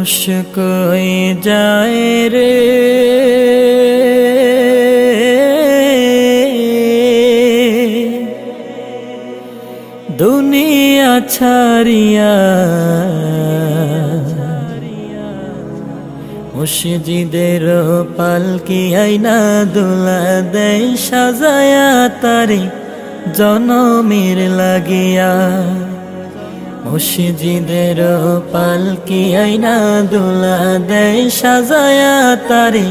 মুশক হয়ে যায় রে দুনিয়া ছাড়িয়া, মসজিদের পালকি আইনা দোলা দেয় সাজায়া তারে জনমের লাগিয়া। মসজিদের পালকি আইনা দোলা দেয় সাজায়া তারে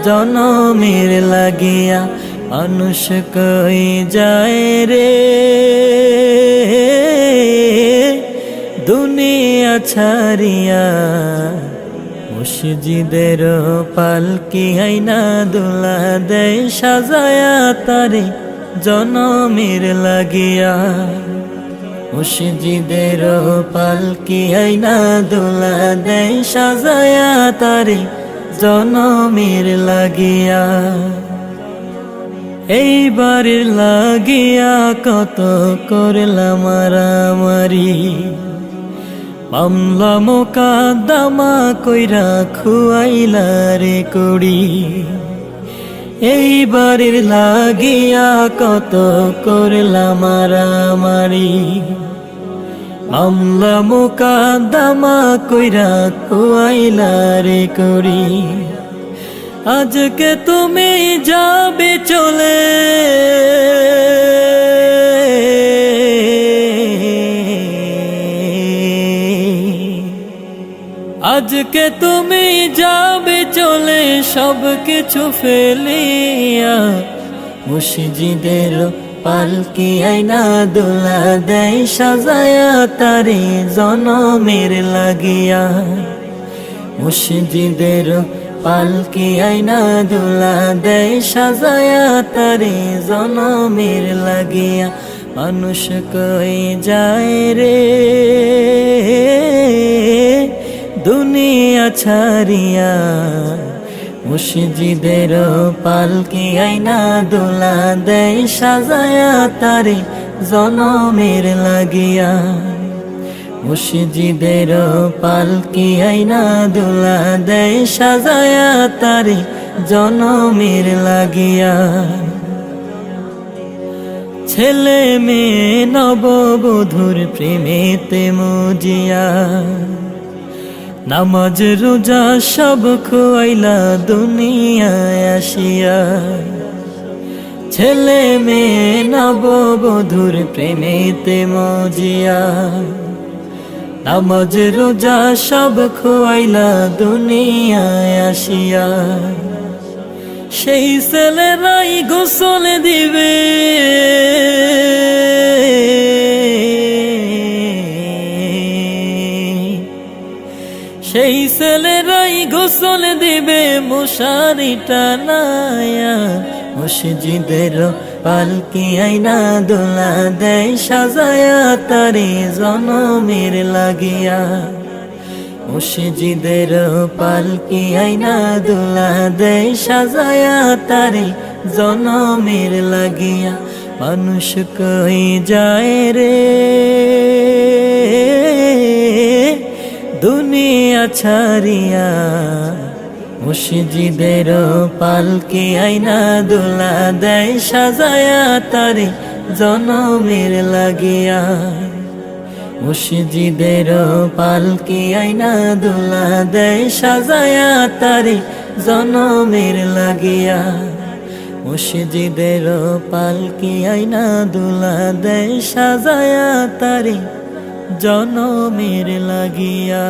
জনমের লাগিয়া। মানুষ কই যায় রে দুনিয়া ছাড়িয়া, মসজিদের পালকি আইনা দোলা দেয় সাজায়া তারে জনমের লাগিয়া। মসজিদের পালকি আইনা দোলা দেয় সাজায়া তারে জনমের লাগিয়া। এইবার লাগিয়া কত করলাম মারামারি, মামলা মোকদ্দমা কইরা খুয়াইলা রে কুড়ি। এইবারের লাগিয়া কত করলাম মারামারি, মামলা মোকদ্দমা কইরা খুয়াইলা রে কুড়ি। আজকে তুমি যাবে চলে, আজকে তুমি যাবে চলে সব কিছু ফেলিয়া। মসজিদের পালকি আইনা দোলা দেয় সাজায়া তারে জনমের লাগিয়া। মসজিদের পালকি আইনা দোলা দেয় সাজায়া তারে জনমের লাগিয়া। মানুষ কই যায় রে দুনিয়া ছাড়িয়া, মসজিদের পালকি আইনা দোলা দেয় সাজায়া তারে জনমের লাগিয়া। মসজিদের পালকি আইনা দোলা দেয় সাজায়া তারে জনমের লাগিয়া। ছেলে মেয়ে নববধূর প্রেমেতে মজিয়া, নামাজ রোজা সব খোয়াইলা দুনিয়ায় আসিয়া। ছেলে মেয়ে নববধূর প্রেমেতে মজিয়া, নামাজ রোজা সব খোয়াইলা দুনিয়ায় আসিয়া। সেই ছেলেরাই গোসল দিবে, সেই ছেলেরাই গোসল দিবে মশারি টানায়া। মসজিদের পালকি আইনা দোলা দেয় সাজায়া তারে জনমের লাগিয়া। মসজিদের পালকি আইনা দোলা দেয় সাজায়া তারে জনমের লাগিয়া। মানুষ কই যায় রে দুনিয়া ছাড়িয়া, মসজিদের পালকি আইনা দোলা দেয় সাজায়া তারে জনমের লাগিয়া। মসজিদের পালকি আইনা দোলা দেয় সাজায়া তারে জনমের লাগিয়া। মসজিদের পালকি আইনা দোলা দেয় সাজায়া তারে জনমের লাগিয়া।